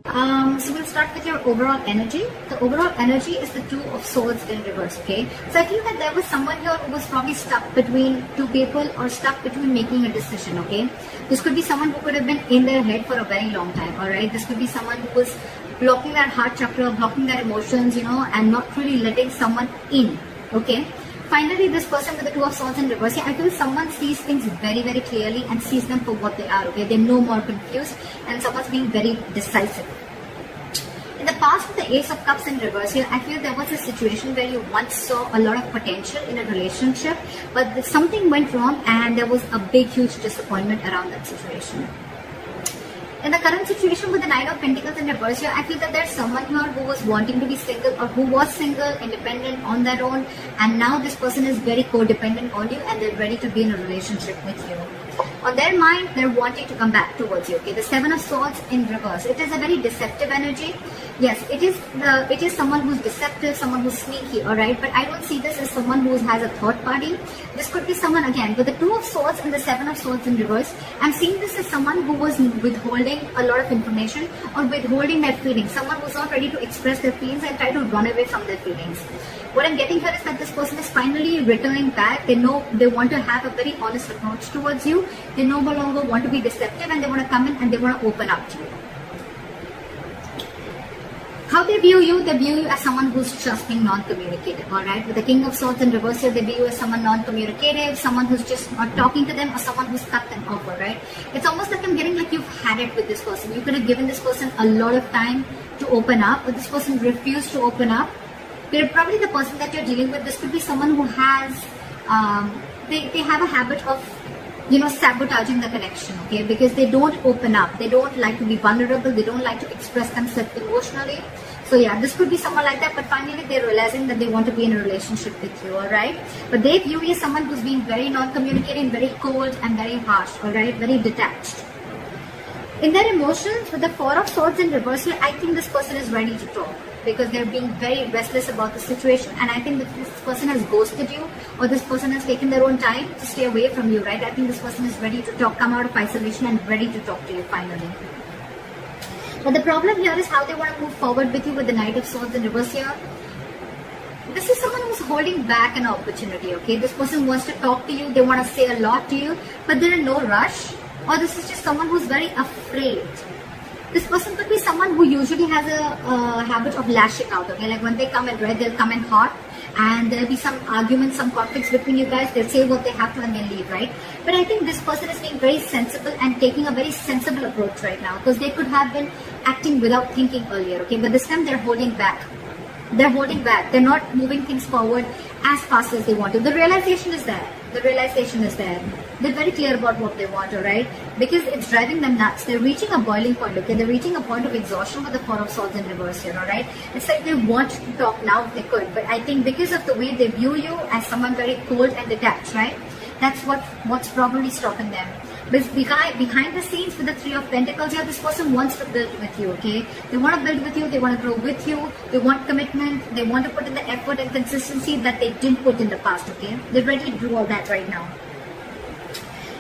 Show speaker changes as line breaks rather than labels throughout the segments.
So we'll start with your overall energy. The overall energy is the Two of Swords in reverse, okay? So I feel that there was someone here who was probably stuck between two people or stuck between making a decision, okay? This could be someone who could have been in their head for a very long time, alright? This could be someone who was blocking that heart chakra, blocking their emotions, and not really letting someone in, okay? Finally, this person with the Two of Swords in reverse, I feel someone sees things very, very clearly and sees them for what they are, okay? They're no more confused and someone's being very decisive. In the past, with the Ace of Cups in reverse here, I feel there was a situation where you once saw a lot of potential in a relationship, but something went wrong and there was a big, huge disappointment around that situation. In the current situation with the Nine of Pentacles in reverse here, I feel that there's someone here who was wanting to be single or who was single, independent on their own, and now this person is very codependent on you and they're ready to be in a relationship with you. On their mind, they're wanting to come back towards you, okay? The Seven of Swords in reverse. It is a very deceptive energy. Yes, it is someone who's deceptive, someone who's sneaky, alright? But I don't see this as someone who has a third party. This could be someone, again, with the Two of Swords and the Seven of Swords in reverse. I'm seeing this as someone who was withholding a lot of information or withholding their feelings. Someone who's not ready to express their feelings and try to run away from their feelings. What I'm getting here is that this person is finally returning back. They know they want to have a very honest approach towards you. They no longer want to be deceptive and they want to come in and they want to open up to you. How they view you as someone who's just being non-communicative, alright? With the King of Swords in reverse here, they view you as someone non-communicative, someone who's just not talking to them, or someone who's cut them off, alright? It's almost like I'm getting like you've had it with this person. You could have given this person a lot of time to open up, but this person refused to open up. They're probably the person that you're dealing with. This could be someone who has, they have a habit of, sabotaging the connection, okay? Because they don't open up. They don't like to be vulnerable. They don't like to express themselves emotionally. So yeah, this could be someone like that, but finally they're realizing that they want to be in a relationship with you, alright? But they view you as someone who's being very non-communicating, very cold and very harsh, alright? Very detached. In their emotions, with the Four of Swords in reversal, I think this person is ready to talk because they're being very restless about the situation, and I think that this person has ghosted you or this person has taken their own time to stay away from you, right? I think this person is ready to talk, come out of isolation and ready to talk to you finally. But the problem here is how they want to move forward with you with the Knight of Swords in reverse here. This is someone who's holding back an opportunity, okay? This person wants to talk to you, they want to say a lot to you, but they're in no rush. Or this is just someone who's very afraid. This person could be someone who usually has a habit of lashing out, okay? Like when they come in red, they'll come in hot and there'll be some arguments, some conflicts between you guys. They'll say what they have to and then leave, right? But I think this person is being very sensible and taking a very sensible approach right now because they could have been acting without thinking earlier, okay? But this time they're holding back. They're holding back. They're not moving things forward as fast as they want to. The realization is there. The realization is there. They're very clear about what they want, alright? Because it's driving them nuts. They're reaching a boiling point, okay? They're reaching a point of exhaustion with the Four of Swords in reverse here, alright? It's like they want to talk now if they could. But I think because of the way they view you as someone very cold and detached, right? That's what's probably stopping them. But behind the scenes with the Three of Pentacles here, this person wants to build with you, okay? They want to build with you, they want to grow with you, they want commitment, they want to put in the effort and consistency that they didn't put in the past, okay? They're ready to do all that right now.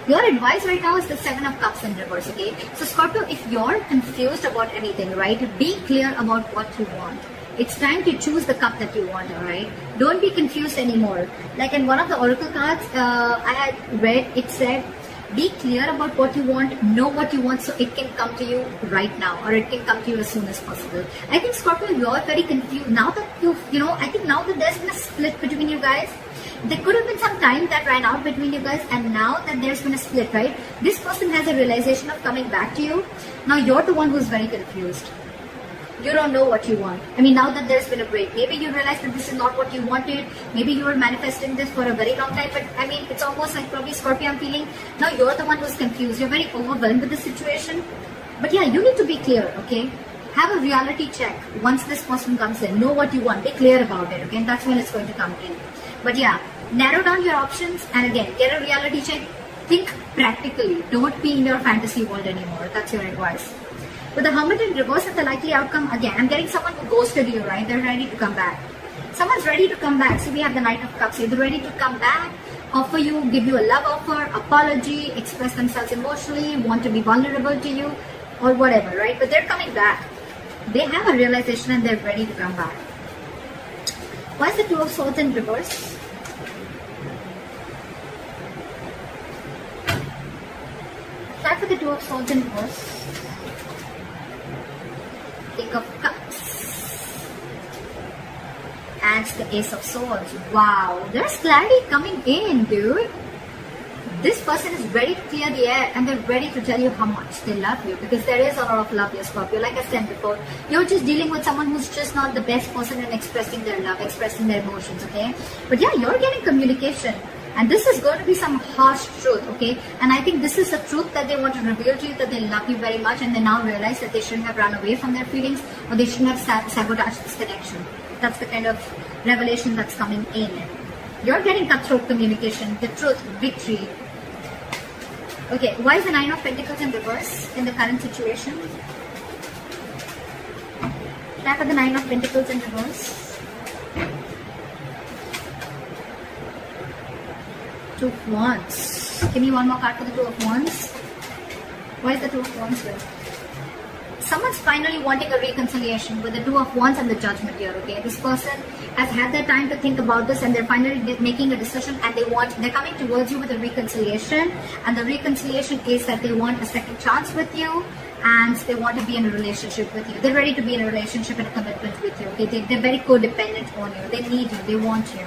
Your advice right now is the Seven of Cups in reverse, okay? So Scorpio, if you're confused about anything, right, be clear about what you want. It's time to choose the cup that you want, alright? Don't be confused anymore. Like in one of the oracle cards I had read, it said, be clear about what you want, know what you want so it can come to you right now or it can come to you as soon as possible. I think Scorpio, you're very confused. Now that I think now that there's been a split between you guys, there could have been some time that ran out between you guys and now that there's been a split, right? This person has a realization of coming back to you. Now you're the one who's very confused. You don't know what you want. I mean, now that there's been a break, maybe you realize that this is not what you wanted. Maybe you were manifesting this for a very long time. But I mean, it's almost like probably Scorpio, I'm feeling now you're the one who's confused. You're very overwhelmed with the situation. But yeah, you need to be clear, okay? Have a reality check once this person comes in. Know what you want. Be clear about it, okay? And that's when it's going to come in. But yeah, narrow down your options and again, get a reality check. Think practically. Don't be in your fantasy world anymore. That's your advice. With the Hermit in reverse and the likely outcome, again, I'm getting someone who ghosted you, right? They're ready to come back. Someone's ready to come back. So we have the Knight of Cups here. They're ready to come back, offer you, give you a love offer, apology, express themselves emotionally, want to be vulnerable to you, or whatever, right? But they're coming back. They have a realization and they're ready to come back. Why is the Two of Swords in reverse? Try for the Two of Swords in reverse. King of Cups. And the Ace of Swords. Wow, there's clarity coming in, dude. This person is ready to clear the air and they're ready to tell you how much they love you, because there is a lot of love here, Scorpio. Like I said before, you're just dealing with someone who's just not the best person in expressing their love, expressing their emotions, okay? But yeah, you're getting communication. And this is going to be some harsh truth, okay? And I think this is the truth that they want to reveal to you, that they love you very much and they now realize that they shouldn't have run away from their feelings, or they shouldn't have sabotaged this connection. That's the kind of revelation that's coming in. You're getting cutthroat communication, the truth, victory. Okay, why is the Nine of Pentacles in reverse in the current situation? Tap at the Nine of Pentacles in reverse. Two of Wands. Give me one more card for the Two of Wands. Why is the Two of Wands here? Someone's finally wanting a reconciliation with the Two of Wands and the Judgment here, okay? This person has had their time to think about this and they're finally making a decision, and they're coming towards you with a reconciliation, and the reconciliation is that they want a second chance with you and they want to be in a relationship with you. They're ready to be in a relationship and a commitment with you, okay? They're very codependent on you. They need you. They want you.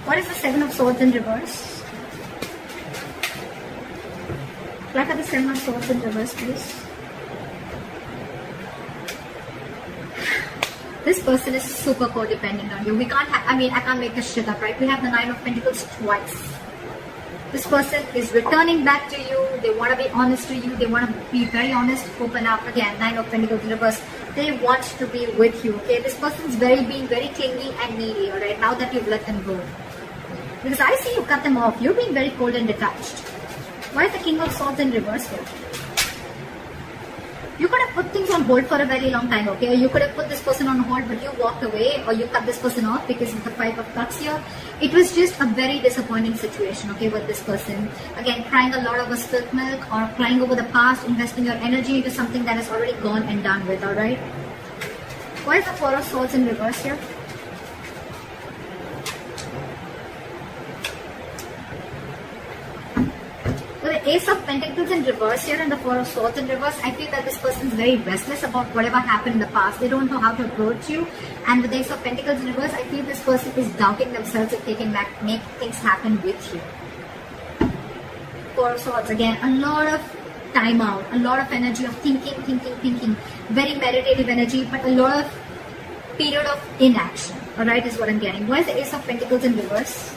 What is the Seven of Swords in reverse? Look at the Seven of Swords in reverse, please. This person is super codependent on you. We can't I can't make this shit up, right? We have the Nine of Pentacles twice. This person is returning back to you. They want to be honest to you. They want to be very honest, open up. Again, Nine of Pentacles in reverse. They want to be with you, okay? This person is being very clingy and needy, alright? Now that you've let them go. Because I see you cut them off. You're being very cold and detached. Why is the King of Swords in reverse here? You could have put things on hold for a very long time, okay? You could have put this person on hold, but you walked away, or you cut this person off because of the Five of Cups here. It was just a very disappointing situation, okay, with this person. Again, crying a lot over spilt milk, or crying over the past, investing your energy into something that is already gone and done with, alright? Why is the Four of Swords in reverse here? The Ace of Pentacles in reverse here and the Four of Swords in reverse, I feel that this person is very restless about whatever happened in the past. They don't know how to approach you. And with the Ace of Pentacles in reverse, I feel this person is doubting themselves if they can make things happen with you. Four of Swords, again, a lot of time out, a lot of energy of thinking. Very meditative energy, but a lot of period of inaction. Alright, is what I'm getting. Why is the Ace of Pentacles in reverse?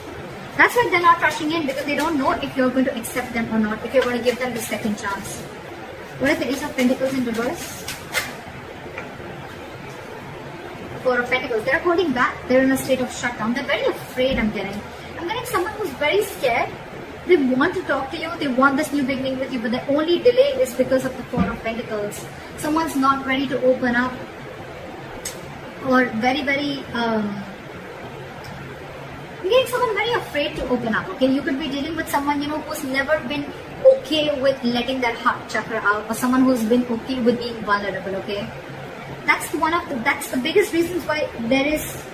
That's why they're not rushing in, because they don't know if you're going to accept them or not, if you're going to give them the second chance. What is the Ace of Pentacles in reverse? Four of Pentacles. They're holding back. They're in a state of shutdown. They're very afraid, I'm getting. I'm getting someone who's very scared. They want to talk to you. They want this new beginning with you, but the only delay is because of the Four of Pentacles. Someone's not ready to open up, or very you're getting someone very afraid to open up, okay? You could be dealing with someone, who's never been okay with letting their heart chakra out, or someone who's been okay with being vulnerable, okay? That's the biggest reasons why there is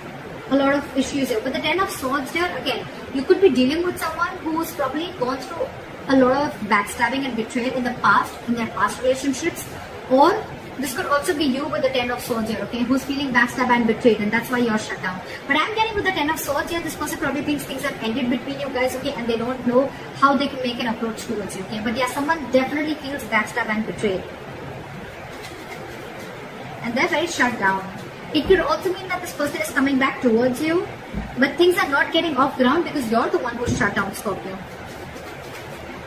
a lot of issues here. With the Ten of Swords here, again, you could be dealing with someone who's probably gone through a lot of backstabbing and betrayal in the past, in their past relationships, or this could also be you with the Ten of Swords here, okay, who's feeling backstabbed and betrayed, and that's why you're shut down. But I'm getting with the Ten of Swords here, this person probably thinks things have ended between you guys, okay, and they don't know how they can make an approach towards you, okay. But yeah, someone definitely feels backstabbed and betrayed. And they're very shut down. It could also mean that this person is coming back towards you, but things are not getting off ground because you're the one who's shut down, Scorpio.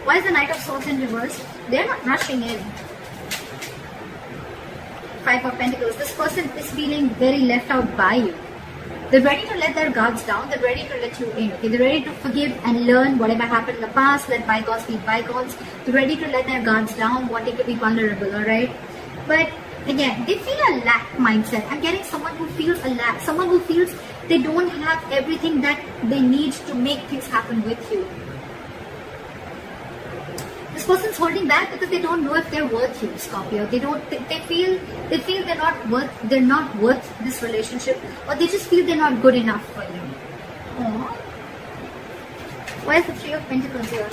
Why is the Knight of Swords in reverse? They're not rushing in. Five of Pentacles. This person is feeling very left out by you. They're ready to let their guards down. They're ready to let you in. Okay? They're ready to forgive and learn whatever happened in the past. Let bygones be bygones. They're ready to let their guards down, wanting to be vulnerable. Alright? But again, they feel a lack mindset. I'm getting someone who feels a lack. Someone who feels they don't have everything that they need to make things happen with you. This person's holding back because they don't know if they're worth you, Scorpio. They feel they're not worth this relationship, or they just feel they're not good enough for you. Aww. Why is the Three of Pentacles here?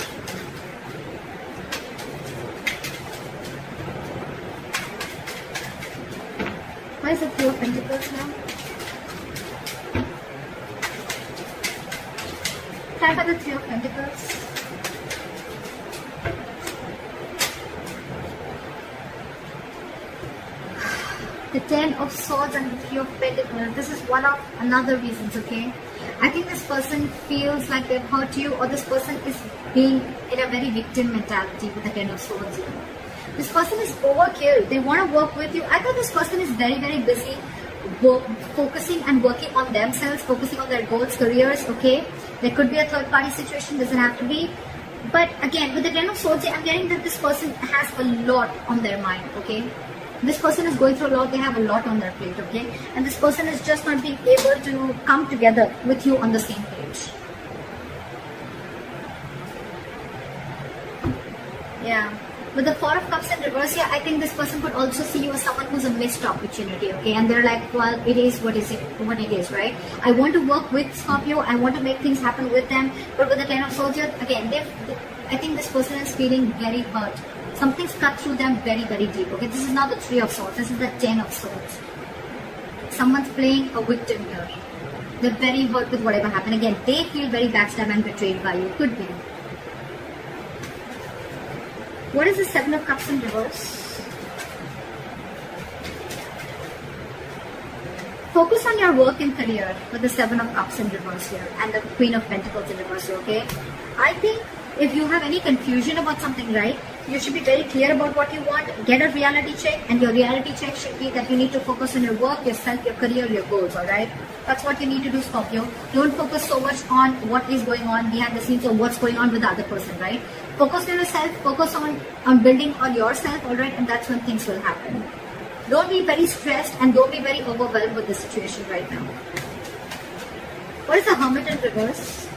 Why is the Three of Pentacles now? Clarify the Three of Pentacles. The Ten of Swords and the Three of Pentacles. This is one of another reasons, okay? I think this person feels like they've hurt you, or this person is being in a very victim mentality with the Ten of Swords here. This person is overkill. They want to work with you. I thought this person is very, very busy focusing and working on themselves, focusing on their goals, careers, okay? There could be a third party situation, doesn't have to be. But again, with the Ten of Swords, I'm getting that this person has a lot on their mind, okay? This person is going through a lot, they have a lot on their plate, okay? And this person is just not being able to come together with you on the same page. Yeah. With the Four of Cups in reverse here, I think this person could also see you as someone who's a missed opportunity, okay? And they're like, well, it is what it is, right? I want to work with Scorpio, I want to make things happen with them, but with the Ten of Swords here, again, I think this person is feeling very hurt. Something's cut through them very, very deep, okay? This is not the Three of Swords, this is the Ten of Swords. Someone's playing a victim here. They're very hurt with whatever happened. Again, they feel very backstabbed and betrayed by you. Could be. What is the Seven of Cups in reverse? Focus on your work and career with the Seven of Cups in reverse here and the Queen of Pentacles in reverse here, okay? I think if you have any confusion about something, right, you should be very clear about what you want, get a reality check, and your reality check should be that you need to focus on your work, yourself, your career, your goals, alright? That's what you need to do, Scorpio. Don't focus so much on what is going on behind the scenes or what's going on with the other person, right? Focus on yourself, focus on building on yourself, alright, and that's when things will happen. Don't be very stressed and don't be very overwhelmed with the situation right now. What is the Hermit in reverse?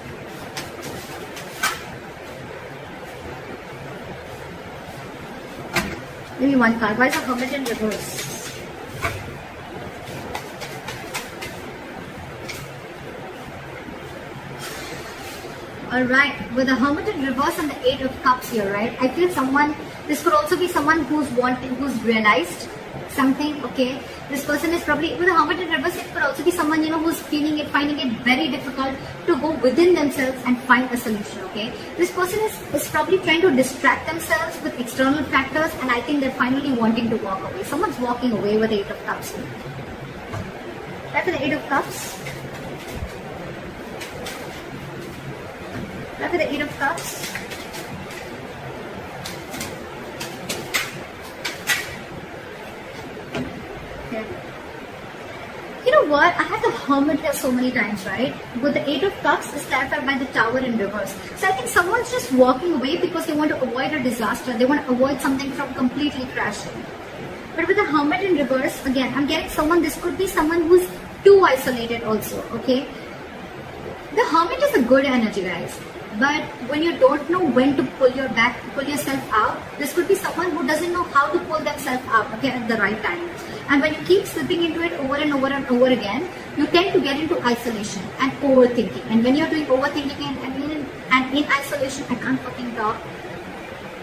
Give me one card. Why is the Hermit in reverse? Alright, with the Hermit in reverse and the Eight of Cups here, right? I feel this could also be someone who's realized something, okay? This person is probably, with the Hermit in reverse, it could also be someone, who's finding it very difficult to go within themselves and find a solution, okay? This person is probably trying to distract themselves with external factors, and I think they're finally wanting to walk away. Someone's walking away with the Eight of Cups here. Right, for the Eight of Cups. Right, for the Eight of Cups. You know what? I had the Hermit here so many times, right? But the Eight of Cups is clarified by the Tower in reverse. So I think someone's just walking away because they want to avoid a disaster. They want to avoid something from completely crashing. But with the Hermit in reverse, again, I'm getting this could be someone who's too isolated also, okay? The Hermit is a good energy, guys. But when you don't know when to pull yourself out, this could be someone who doesn't know how to pull themselves out, okay, at the right time. And when you keep slipping into it over and over and over again, you tend to get into isolation and overthinking. And when you're doing overthinking and in isolation, I can't fucking talk,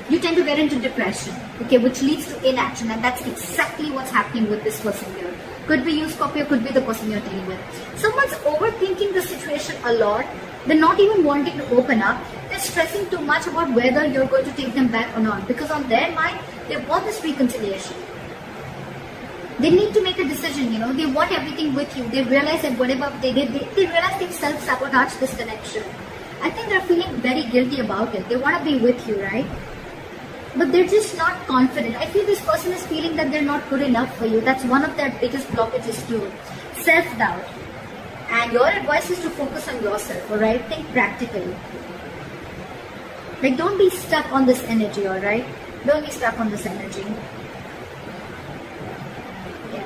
you tend to get into depression, okay, which leads to inaction. And that's exactly what's happening with this person here. Could be you, Scorpio, could be the person you're dealing with. Someone's overthinking the situation a lot. They're not even wanting to open up. They're stressing too much about whether you're going to take them back or not. Because on their mind, they want this reconciliation. They need to make a decision, They want everything with you. They realize that whatever they did, they realize they've self-sabotaged this connection. I think they're feeling very guilty about it. They want to be with you, right? But they're just not confident. I feel this person is feeling that they're not good enough for you. That's one of their biggest blockages too. Self-doubt. And your advice is to focus on yourself, alright? Think practically. Like, don't be stuck on this energy, alright? Don't be stuck on this energy. Yeah.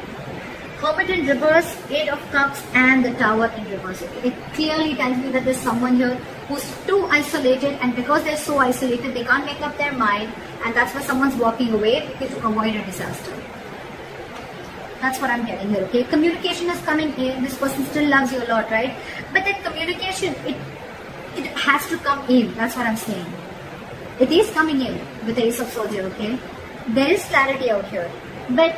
Hermit in reverse, Eight of Cups, and the Tower in reverse. Okay? It clearly tells me that there's someone here who's too isolated, and because they're so isolated, they can't make up their mind, and that's why someone's walking away, because to avoid a disaster. That's what I'm getting here, okay? Communication is coming in. This person still loves you a lot, right? But that communication, it has to come in. That's what I'm saying. It is coming in with the Ace of Swords here, okay? There is clarity out here. But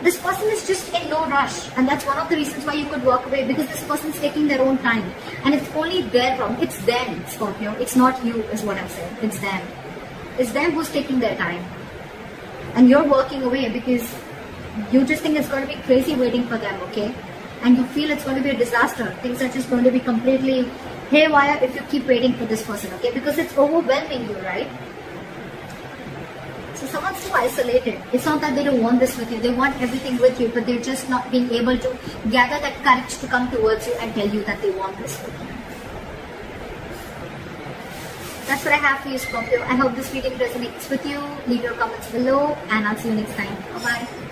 this person is just in no rush. And that's one of the reasons why you could walk away, because this person's taking their own time. And it's only their problem. It's them, Scorpio. It's not you, is what I'm saying. It's them. It's them who's taking their time. And you're walking away because you just think it's going to be crazy waiting for them, okay? And you feel it's going to be a disaster. Things are just going to be completely haywire if you keep waiting for this person, okay? Because it's overwhelming you, right? So someone's so isolated. It's not that they don't want this with you. They want everything with you, but they're just not being able to gather that courage to come towards you and tell you that they want this with you. That's what I have for you, Scorpio. I hope this reading resonates with you. Leave your comments below, and I'll see you next time. Bye-bye.